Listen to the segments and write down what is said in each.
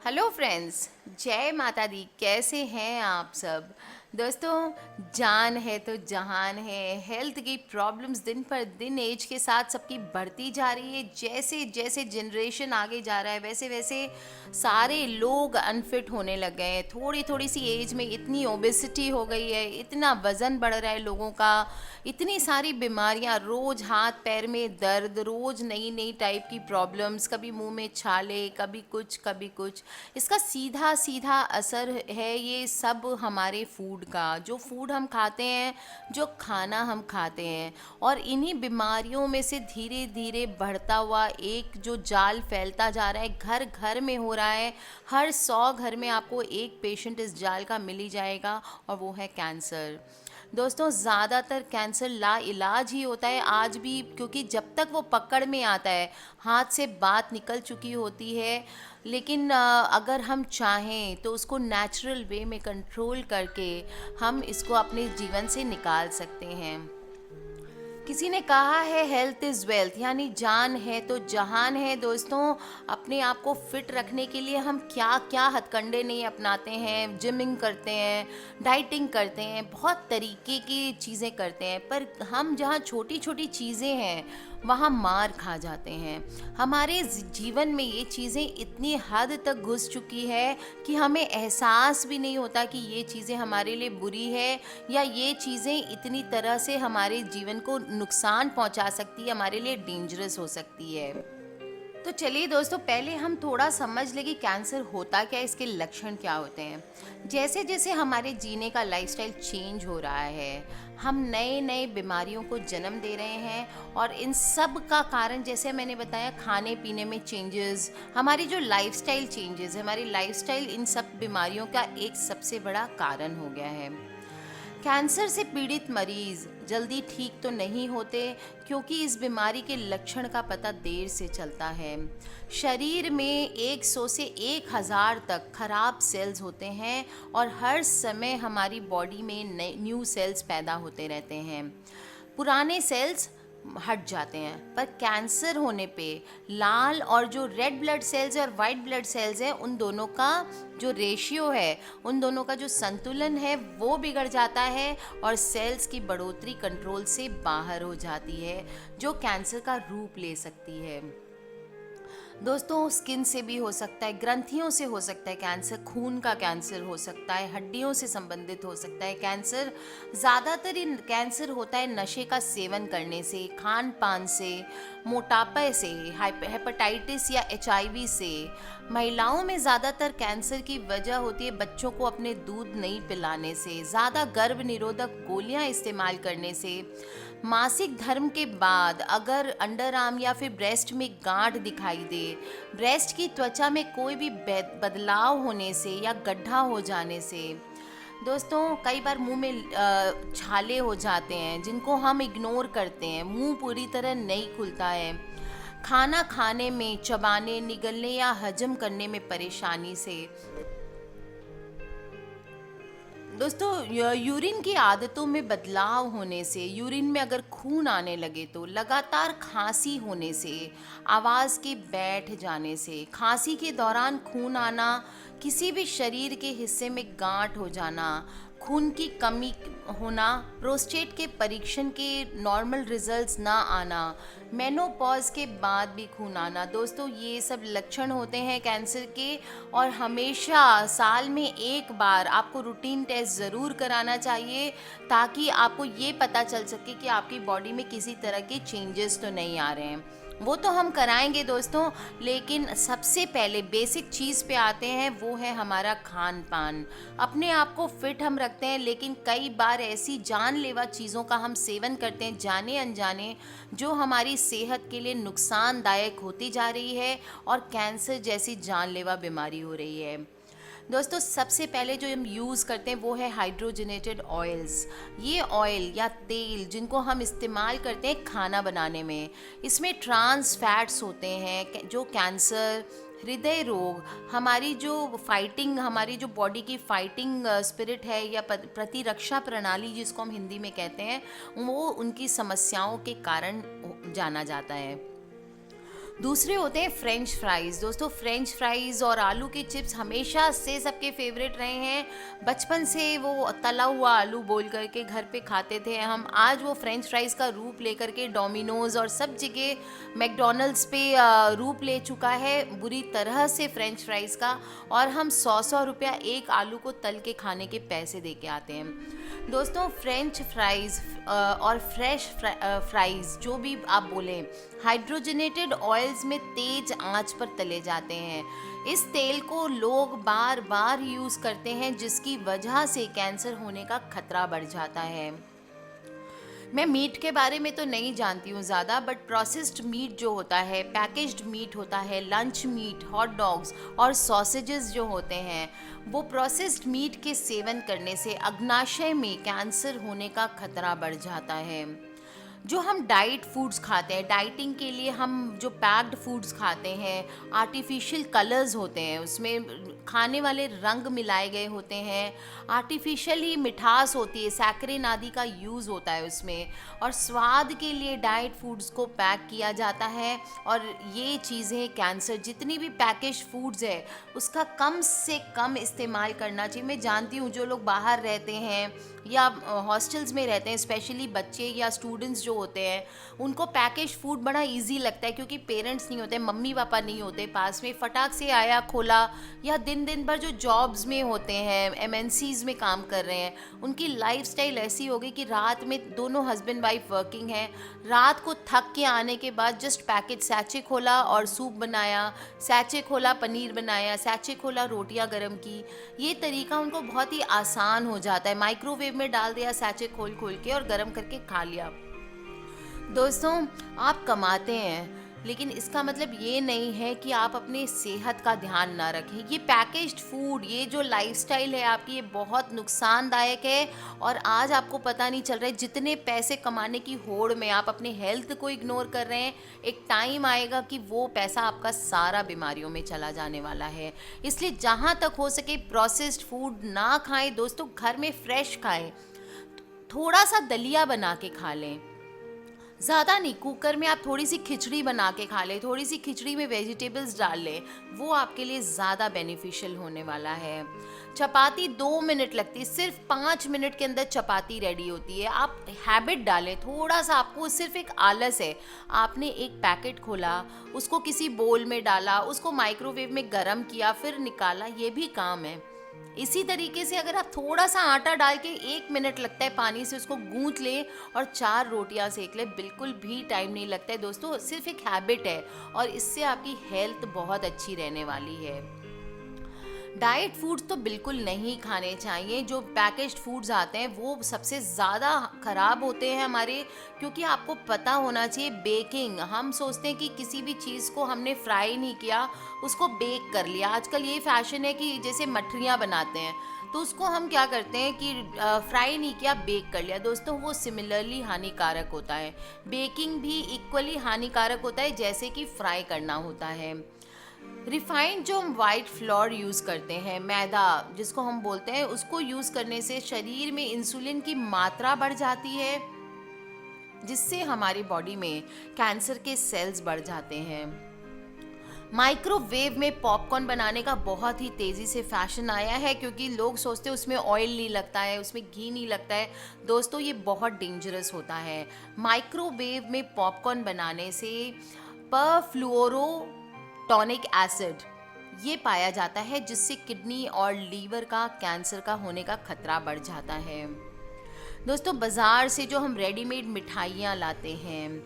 Hello friends, जय माता दी। कैसे हैं आप सब? दोस्तों, जान है तो जहान है। हेल्थ की प्रॉब्लम्स दिन पर दिन एज के साथ सबकी बढ़ती जा रही है। जैसे जैसे जनरेशन आगे जा रहा है वैसे वैसे सारे लोग अनफिट होने लग गए हैं। थोड़ी थोड़ी सी एज में इतनी ओबेसिटी हो गई है, इतना वज़न बढ़ रहा है लोगों का, इतनी सारी बीमारियां, रोज़ हाथ पैर में दर्द, रोज़ नई नई टाइप की प्रॉब्लम्स, कभी मुंह में छाले, कभी कुछ कभी कुछ। इसका सीधा सीधा असर है ये सब हमारे फूड का, जो फूड हम खाते हैं, जो खाना हम खाते हैं। और इन्हीं बीमारियों में से धीरे धीरे बढ़ता हुआ एक जो जाल फैलता जा रहा है, घर घर में हो रहा है। हर 100 घर में आपको एक पेशेंट इस जाल का मिल ही जाएगा, और वो है कैंसर। दोस्तों, ज़्यादातर कैंसर ला इलाज ही होता है आज भी, क्योंकि जब तक वो पकड़ में आता है, हाथ से बात निकल चुकी होती है। लेकिन अगर हम चाहें तो उसको नेचुरल वे में कंट्रोल करके हम इसको अपने जीवन से निकाल सकते हैं। किसी ने कहा है हेल्थ इज़ वेल्थ, यानी जान है तो जहान है। दोस्तों, अपने आप को फिट रखने के लिए हम क्या क्या हथकंडे नहीं अपनाते हैं। जिमिंग करते हैं, डाइटिंग करते हैं, बहुत तरीके की चीज़ें करते हैं, पर हम जहाँ छोटी छोटी चीज़ें हैं वहाँ मार खा जाते हैं। हमारे जीवन में ये चीज़ें इतनी हद तक घुस चुकी है कि हमें एहसास भी नहीं होता कि ये चीज़ें हमारे लिए बुरी है, या ये चीज़ें इतनी तरह से हमारे जीवन को नुकसान पहुंचा सकती है, हमारे लिए डेंजरस हो सकती है। तो चलिए दोस्तों, पहले हम थोड़ा समझ लें कि कैंसर होता क्या है, इसके लक्षण क्या होते हैं। जैसे जैसे हमारे जीने का लाइफस्टाइल चेंज हो रहा है, हम नए नए बीमारियों को जन्म दे रहे हैं। और इन सब का कारण, जैसे मैंने बताया, खाने पीने में चेंजेस, हमारी जो लाइफस्टाइल चेंजेस है, हमारी लाइफस्टाइल इन सब बीमारियों का एक सबसे बड़ा कारण हो गया है। कैंसर से पीड़ित मरीज जल्दी ठीक तो नहीं होते, क्योंकि इस बीमारी के लक्षण का पता देर से चलता है। शरीर में 100 से 1000 तक खराब सेल्स होते हैं, और हर समय हमारी बॉडी में नए न्यू सेल्स पैदा होते रहते हैं। पुराने सेल्स हट जाते हैं, पर कैंसर होने पे लाल और जो रेड ब्लड सेल्स है और वाइट ब्लड सेल्स है, उन दोनों का जो रेशियो है, उन दोनों का जो संतुलन है, वो बिगड़ जाता है, और सेल्स की बढ़ोतरी कंट्रोल से बाहर हो जाती है, जो कैंसर का रूप ले सकती है। दोस्तों, स्किन से भी हो सकता है, ग्रंथियों से हो सकता है कैंसर, खून का कैंसर हो सकता है, हड्डियों से संबंधित हो सकता है कैंसर। ज़्यादातर इन कैंसर होता है नशे का सेवन करने से, खान पान से, मोटापे से, हेपेटाइटिस या एचआईवी से। महिलाओं में ज़्यादातर कैंसर की वजह होती है बच्चों को अपने दूध नहीं पिलाने से, ज़्यादा गर्भ निरोधक गोलियां इस्तेमाल करने से, मासिक धर्म के बाद अगर अंडर आर्म या फिर ब्रेस्ट में गांठ दिखाई दे, ब्रेस्ट की त्वचा में कोई भी बदलाव होने से या गड्ढा हो जाने से। दोस्तों, कई बार मुंह में छाले हो जाते हैं जिनको हम इग्नोर करते हैं, मुंह पूरी तरह नहीं खुलता है, खाना खाने में, चबाने, निगलने या हजम करने में परेशानी से। दोस्तों, यूरिन की आदतों में बदलाव होने से, यूरिन में अगर खून आने लगे तो, लगातार खांसी होने से, आवाज़ के बैठ जाने से, खांसी के दौरान खून आना, किसी भी शरीर के हिस्से में गांठ हो जाना, खून की कमी होना, प्रोस्टेट के परीक्षण के नॉर्मल रिजल्ट्स ना आना, मेनोपॉज के बाद भी खून आना। दोस्तों, ये सब लक्षण होते हैं कैंसर के, और हमेशा साल में एक बार आपको रूटीन टेस्ट ज़रूर कराना चाहिए, ताकि आपको ये पता चल सके कि आपकी बॉडी में किसी तरह के चेंजेस तो नहीं आ रहे हैं। वो तो हम कराएंगे दोस्तों, लेकिन सबसे पहले बेसिक चीज़ पे आते हैं, वो है हमारा खान पान। अपने आप को फिट हम रखते हैं, लेकिन कई बार ऐसी जानलेवा चीज़ों का हम सेवन करते हैं जाने अनजाने, जो हमारी सेहत के लिए नुकसानदायक होती जा रही है, और कैंसर जैसी जानलेवा बीमारी हो रही है। दोस्तों, सबसे पहले जो हम यूज़ करते हैं वो है हाइड्रोजनेटेड ऑयल्स। ये ऑयल या तेल जिनको हम इस्तेमाल करते हैं खाना बनाने में, इसमें ट्रांस फैट्स होते हैं जो कैंसर, हृदय रोग, हमारी जो बॉडी की फाइटिंग स्पिरिट है, या प्रतिरक्षा प्रणाली जिसको हम हिंदी में कहते हैं, वो उनकी समस्याओं के कारण जाना जाता है। दूसरे होते हैं फ्रेंच फ्राइज़। दोस्तों फ्रेंच फ्राइज़ और आलू के चिप्स हमेशा से सबके फेवरेट रहे हैं। बचपन से वो तला हुआ आलू बोल करके घर पे खाते थे हम। आज वो फ्रेंच फ्राइज़ का रूप लेकर के डोमिनोज़ और सब जगह मैकडॉनल्ड्स पे रूप ले चुका है बुरी तरह से फ्रेंच फ्राइज़ का। और हम 100-100 रुपया एक आलू को तल के खाने के पैसे दे के आते हैं। दोस्तों फ्रेंच फ्राइज़ और फ्रेश फ्राइज़ जो भी आप बोलें, हाइड्रोजनेटेड ऑयल्स में तेज आंच पर तले जाते हैं। इस तेल को लोग बार बार यूज़ करते हैं, जिसकी वजह से कैंसर होने का खतरा बढ़ जाता है। मैं मीट के बारे में तो नहीं जानती हूँ ज़्यादा, बट प्रोसेस्ड मीट जो होता है, पैकेज्ड मीट होता है, लंच मीट, हॉट डॉग्स और सॉसेजेस जो होते हैं, वो प्रोसेस्ड मीट के सेवन करने से अग्नाशय में कैंसर होने का खतरा बढ़ जाता है। जो हम डाइट फूड्स खाते हैं, डाइटिंग के लिए हम जो पैक्ड फूड्स खाते हैं, आर्टिफिशियल कलर्स होते हैं, उसमें खाने वाले रंग मिलाए गए होते हैं, आर्टिफिशियल ही मिठास होती है, सैकरिन आदि का यूज़ होता है उसमें, और स्वाद के लिए डाइट फूड्स को पैक किया जाता है। और ये चीज़ें कैंसर, जितनी भी पैकेज फूड्स है उसका कम से कम इस्तेमाल करना चाहिए। मैं जानती हूँ जो लोग बाहर रहते हैं या हॉस्टल्स में रहते हैं, स्पेशली बच्चे या स्टूडेंट्स जो होते हैं, उनको पैकेज फूड बड़ा इजी लगता है, क्योंकि पेरेंट्स नहीं होते, मम्मी पापा नहीं होते पास में, फटाक से आया खोला। या दिन भर जो जॉब्स में होते हैं, एमएनसीज में काम कर रहे हैं, उनकी लाइफस्टाइल ऐसी हो गई कि रात में दोनों हस्बैंड वाइफ वर्किंग हैं, रात को थक के आने के बाद जस्ट पैकेट सैचे खोला और सूप बनाया, सैचे खोला पनीर बनाया, सैचे खोला रोटियां गरम की। ये तरीका उनको बहुत ही आसान हो जाता है, माइक्रोवेव में डाल दिया सैचे खोल खोल के और गरम करके खा लिया। दोस्तों आप कमाते हैं, लेकिन इसका मतलब ये नहीं है कि आप अपने सेहत का ध्यान ना रखें। ये पैकेज्ड फूड, ये जो लाइफस्टाइल है आपकी, ये बहुत नुकसानदायक है। और आज आपको पता नहीं चल रहा है, जितने पैसे कमाने की होड़ में आप अपने हेल्थ को इग्नोर कर रहे हैं, एक टाइम आएगा कि वो पैसा आपका सारा बीमारियों में चला जाने वाला है। इसलिए जहाँ तक हो सके प्रोसेस्ड फूड ना खाएं दोस्तों, घर में फ्रेश खाएं। थोड़ा सा दलिया बना के खा लें, ज़्यादा नहीं, कुकर में आप थोड़ी सी खिचड़ी बना के खा लें, थोड़ी सी खिचड़ी में वेजिटेबल्स डाल लें, वो आपके लिए ज़्यादा बेनिफिशियल होने वाला है। चपाती 2 मिनट लगती है, सिर्फ 5 मिनट के अंदर चपाती रेडी होती है। आप हैबिट डालें थोड़ा सा, आपको सिर्फ एक आलस है, आपने एक पैकेट खोला, उसको किसी बोल में डाला, उसको माइक्रोवेव में गर्म किया, फिर निकाला, ये भी काम है। इसी तरीके से अगर आप थोड़ा सा आटा डाल के 1 मिनट लगता है पानी से उसको गूंथ लें और 4 रोटियां सेक लें, बिल्कुल भी टाइम नहीं लगता है दोस्तों, सिर्फ एक हैबिट है और इससे आपकी हेल्थ बहुत अच्छी रहने वाली है। डाइट फूड्स तो बिल्कुल नहीं खाने चाहिए। जो पैकेज्ड फूड्स आते हैं वो सबसे ज़्यादा ख़राब होते हैं हमारे, क्योंकि आपको पता होना चाहिए बेकिंग। हम सोचते हैं कि किसी भी चीज़ को हमने फ्राई नहीं किया, उसको बेक कर लिया। आजकल ये फैशन है कि जैसे मठरियाँ बनाते हैं तो उसको हम क्या करते हैं कि फ्राई नहीं किया, बेक कर लिया। दोस्तों वो सिमिलरली हानिकारक होता है। बेकिंग भी इक्वली हानिकारक होता है जैसे कि फ्राई करना होता है। रिफाइंड जो हम वाइट फ्लोर यूज़ करते हैं, मैदा जिसको हम बोलते हैं, उसको यूज़ करने से शरीर में इंसुलिन की मात्रा बढ़ जाती है, जिससे हमारी बॉडी में कैंसर के सेल्स बढ़ जाते हैं। माइक्रोवेव में पॉपकॉर्न बनाने का बहुत ही तेज़ी से फैशन आया है, क्योंकि लोग सोचते हैं उसमें ऑयल नहीं लगता है, उसमें घी नहीं लगता है। दोस्तों ये बहुत डेंजरस होता है। माइक्रोवेव में पॉपकॉर्न बनाने से परफ्लुओरो टॉनिक एसिड ये पाया जाता है, जिससे किडनी और लीवर का कैंसर का होने का खतरा बढ़ जाता है। दोस्तों बाज़ार से जो हम रेडीमेड मिठाइयाँ लाते हैं,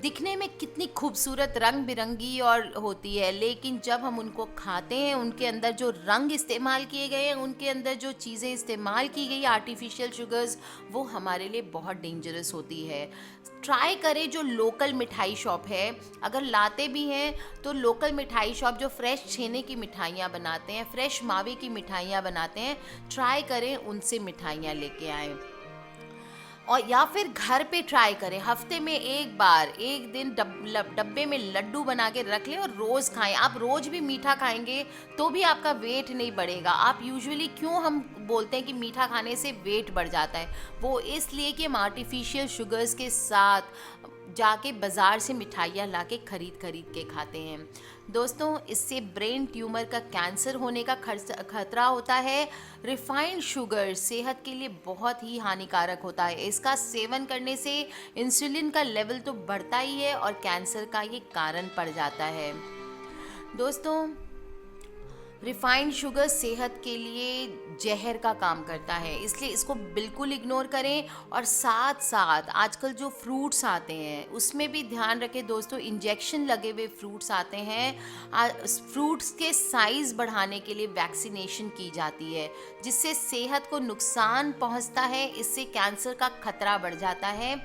दिखने में कितनी खूबसूरत रंग बिरंगी और होती है, लेकिन जब हम उनको खाते हैं, उनके अंदर जो रंग इस्तेमाल किए गए हैं, उनके अंदर जो चीज़ें इस्तेमाल की गई आर्टिफिशियल शुगर्स, वो हमारे लिए बहुत डेंजरस होती है। ट्राई करें जो लोकल मिठाई शॉप है, अगर लाते भी हैं तो लोकल मिठाई शॉप जो फ्रेश छेने की मिठाइयाँ बनाते हैं, फ्रेश मावे की मिठाइयाँ बनाते हैं, ट्राई करें उनसे मिठाइयाँ लेके आएँ। और या फिर घर पे ट्राई करें, हफ्ते में एक बार एक दिन डब्बे में लड्डू बना के रख लें और रोज़ खाएं। आप रोज़ भी मीठा खाएंगे तो भी आपका वेट नहीं बढ़ेगा। आप यूजुअली क्यों हम बोलते हैं कि मीठा खाने से वेट बढ़ जाता है, वो इसलिए कि हम आर्टिफिशियल शुगर्स के साथ जाके बाज़ार से मिठाइयाँ लाके खरीद के खाते हैं। दोस्तों, इससे ब्रेन ट्यूमर का कैंसर होने का खतरा होता है। रिफाइंड शुगर सेहत के लिए बहुत ही हानिकारक होता है। इसका सेवन करने से इंसुलिन का लेवल तो बढ़ता ही है और कैंसर का ये कारण पड़ जाता है। दोस्तों, रिफाइंड शुगर सेहत के लिए जहर का काम करता है, इसलिए इसको बिल्कुल इग्नोर करें। और साथ साथ आजकल जो फ्रूट्स आते हैं उसमें भी ध्यान रखें दोस्तों, इंजेक्शन लगे हुए फ्रूट्स आते हैं। फ्रूट्स के साइज़ बढ़ाने के लिए वैक्सीनेशन की जाती है, जिससे सेहत को नुकसान पहुंचता है। इससे कैंसर का खतरा बढ़ जाता है।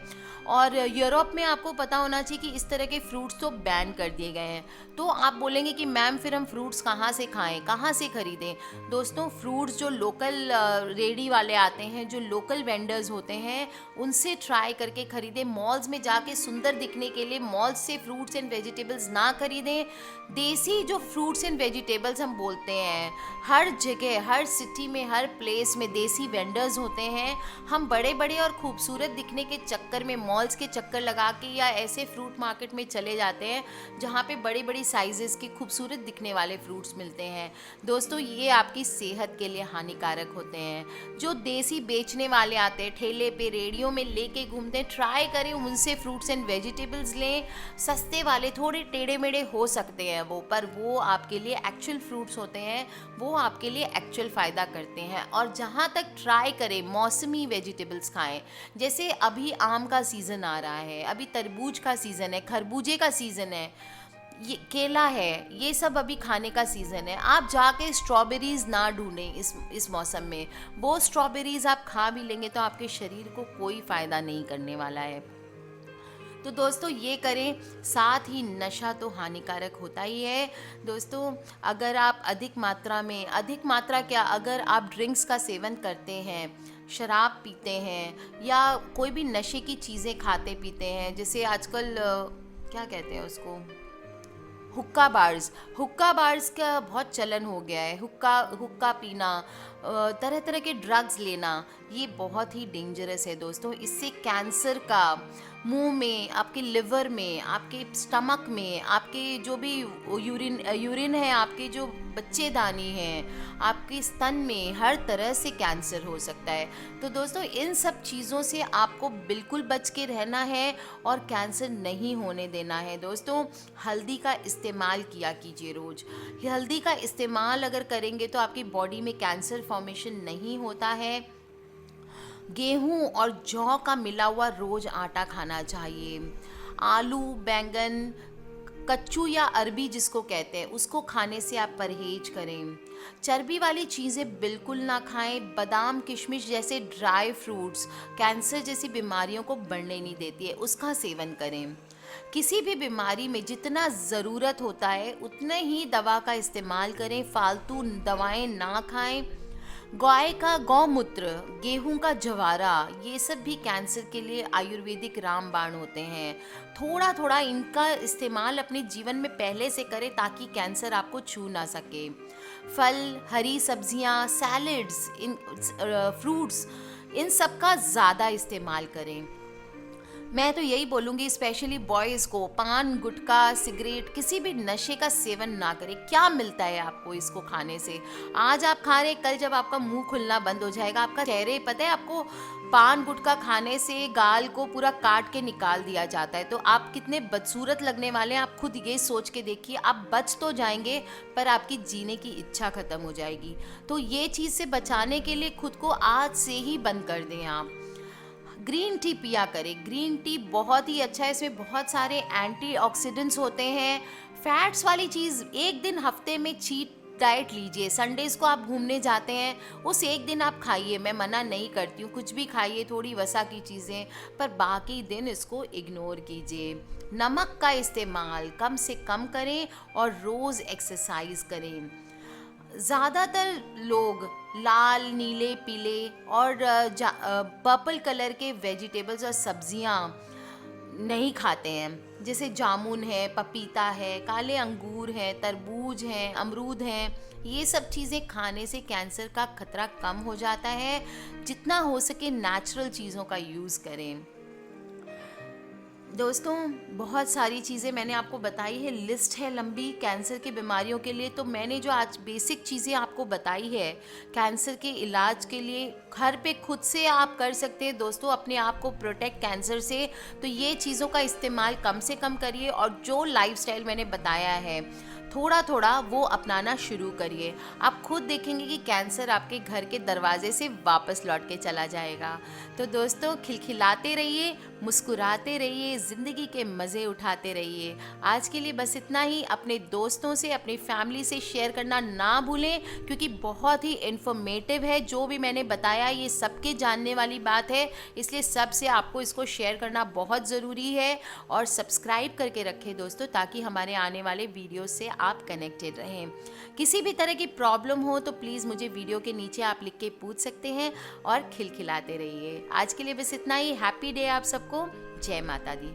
और यूरोप में आपको पता होना चाहिए कि इस तरह के फ्रूट्स तो बैन कर दिए गए हैं। तो आप बोलेंगे कि मैम फिर हम फ्रूट्स कहाँ से खाएं, कहाँ से खरीदें? दोस्तों, फ्रूट्स जो लोकल रेडी वाले आते हैं, जो लोकल वेंडर्स होते हैं, उनसे ट्राई करके खरीदें। मॉल्स में जाके सुंदर दिखने के लिए मॉल्स से फ्रूट्स एंड वेजिटेबल्स ना खरीदें। देसी जो फ्रूट्स एंड वेजिटेबल्स हम बोलते हैं, हर जगह, हर सिटी में, हर प्लेस में देसी वेंडर्स होते हैं। हम बड़े बड़े और खूबसूरत दिखने के चक्कर में मॉल्स के चक्कर लगा के या ऐसे फ्रूट मार्केट में चले जाते हैं जहाँ पे बड़ी बड़ी साइजेस के खूबसूरत दिखने वाले फ्रूट्स मिलते हैं। दोस्तों, ये आपकी सेहत के लिए हानिकारक होते हैं। जो देसी बेचने वाले आते हैं, ठेले पे, रेडियो में लेके घूमते हैं, ट्राई करें उनसे फ्रूट्स एंड वेजिटेबल्स लें। सस्ते वाले थोड़े टेढ़े मेढ़े हो सकते हैं वो, पर वो आपके लिए एक्चुअल फ्रूट्स होते हैं, वो आपके लिए एक्चुअल फ़ायदा करते हैं। और जहाँ तक ट्राई करें मौसमी वेजिटेबल्स खाएं। जैसे अभी आम का सीज़न आ रहा है, अभी तरबूज का सीज़न है, खरबूजे का सीज़न है, ये केला है, ये सब अभी खाने का सीज़न है। आप जाके स्ट्रॉबेरीज़ ना ढूंढें इस मौसम में। वो स्ट्रॉबेरीज़ आप खा भी लेंगे तो आपके शरीर को कोई फ़ायदा नहीं करने वाला है। तो दोस्तों, ये करें। साथ ही नशा तो हानिकारक होता ही है। दोस्तों, अगर आप अधिक मात्रा क्या, अगर आप ड्रिंक्स का सेवन करते हैं, शराब पीते हैं या कोई भी नशे की चीज़ें खाते पीते हैं, जैसे आजकल क्या कहते हैं उसको, हुक्का बार्स का बहुत चलन हो गया है। हुक्का पीना, तरह तरह के ड्रग्स लेना, ये बहुत ही डेंजरस है दोस्तों। इससे कैंसर का मुंह में, आपके लिवर में, आपके स्टमक में, आपके जो भी यूरिन है, आपके जो बच्चेदानी हैं, आपके स्तन में, हर तरह से कैंसर हो सकता है। तो दोस्तों, इन सब चीज़ों से आपको बिल्कुल बच के रहना है और कैंसर नहीं होने देना है। दोस्तों, हल्दी का इस्तेमाल किया कीजिए रोज़। हल्दी का इस्तेमाल अगर करेंगे तो आपकी बॉडी में कैंसर फॉर्मेशन नहीं होता है। गेहूं और जौ का मिला हुआ रोज आटा खाना चाहिए। आलू, बैंगन, कच्चू या अरबी जिसको कहते हैं, उसको खाने से आप परहेज करें। चर्बी वाली चीज़ें बिल्कुल ना खाएं। बादाम, किशमिश जैसे ड्राई फ्रूट्स कैंसर जैसी बीमारियों को बढ़ने नहीं देती है, उसका सेवन करें। किसी भी बीमारी में जितना ज़रूरत होता है उतने ही दवा का इस्तेमाल करें। फालतू दवाएं ना खाएं। गाय का गौमूत्र, गेहूं का जवारा, ये सब भी कैंसर के लिए आयुर्वेदिक रामबाण होते हैं। थोड़ा थोड़ा इनका इस्तेमाल अपने जीवन में पहले से करें ताकि कैंसर आपको छू ना सके। फल, हरी सब्जियां, सैलड्स, फ्रूट्स, इन सब का ज़्यादा इस्तेमाल करें। मैं तो यही बोलूँगी स्पेशली बॉयज़ को, पान, गुटखा, सिगरेट, किसी भी नशे का सेवन ना करें। क्या मिलता है आपको इसको खाने से? आज आप खा रहे, कल जब आपका मुंह खुलना बंद हो जाएगा, आपका चेहरे, पता है आपको, पान गुटखा खाने से गाल को पूरा काट के निकाल दिया जाता है। तो आप कितने बदसूरत लगने वाले हैं, आप खुद ये सोच के देखिए। आप बच तो जाएंगे पर आपकी जीने की इच्छा ख़त्म हो जाएगी। तो ये चीज़ से बचाने के लिए खुद को आज से ही बंद कर दें आप। ग्रीन टी पिया करें। ग्रीन टी बहुत ही अच्छा है, इसमें बहुत सारे एंटीऑक्सीडेंट्स होते हैं। फैट्स वाली चीज़, एक दिन हफ्ते में चीट डाइट लीजिए। संडेज़ को आप घूमने जाते हैं, उस एक दिन आप खाइए, मैं मना नहीं करती हूँ, कुछ भी खाइए, थोड़ी वसा की चीज़ें, पर बाकी दिन इसको इग्नोर कीजिए। नमक का इस्तेमाल कम से कम करें और रोज़ एक्सरसाइज करें। ज़्यादातर लोग लाल, नीले, पीले और पर्पल कलर के वेजिटेबल्स और सब्जियां नहीं खाते हैं। जैसे जामुन है, पपीता है, काले अंगूर हैं, तरबूज हैं, अमरूद हैं। ये सब चीज़ें खाने से कैंसर का खतरा कम हो जाता है। जितना हो सके नेचुरल चीज़ों का यूज़ करें। दोस्तों, बहुत सारी चीज़ें मैंने आपको बताई है, लिस्ट है लंबी कैंसर की बीमारियों के लिए। तो मैंने जो आज बेसिक चीज़ें आपको बताई है कैंसर के इलाज के लिए, घर पे खुद से आप कर सकते हैं दोस्तों, अपने आप को प्रोटेक्ट कैंसर से। तो ये चीज़ों का इस्तेमाल कम से कम करिए, और जो लाइफस्टाइल मैंने बताया है थोड़ा थोड़ा वो अपनाना शुरू करिए। आप खुद देखेंगे कि कैंसर आपके घर के दरवाजे से वापस लौट के चला जाएगा। तो दोस्तों, खिलखिलाते रहिए, मुस्कुराते रहिए, ज़िंदगी के मज़े उठाते रहिए। आज के लिए बस इतना ही। अपने दोस्तों से, अपनी फैमिली से शेयर करना ना भूलें, क्योंकि बहुत ही इन्फॉर्मेटिव है जो भी मैंने बताया, ये सबके जानने वाली बात है। इसलिए सबसे आपको इसको शेयर करना बहुत ज़रूरी है। और सब्सक्राइब करके रखें दोस्तों, ताकि हमारे आने वाले वीडियो से आप कनेक्टेड रहें। किसी भी तरह की प्रॉब्लम हो तो प्लीज़ मुझे वीडियो के नीचे आप लिख के पूछ सकते हैं, और खिलखिलाते रहिए। आज के लिए बस इतना ही। हैप्पी डे आप सबको। जय माता दी।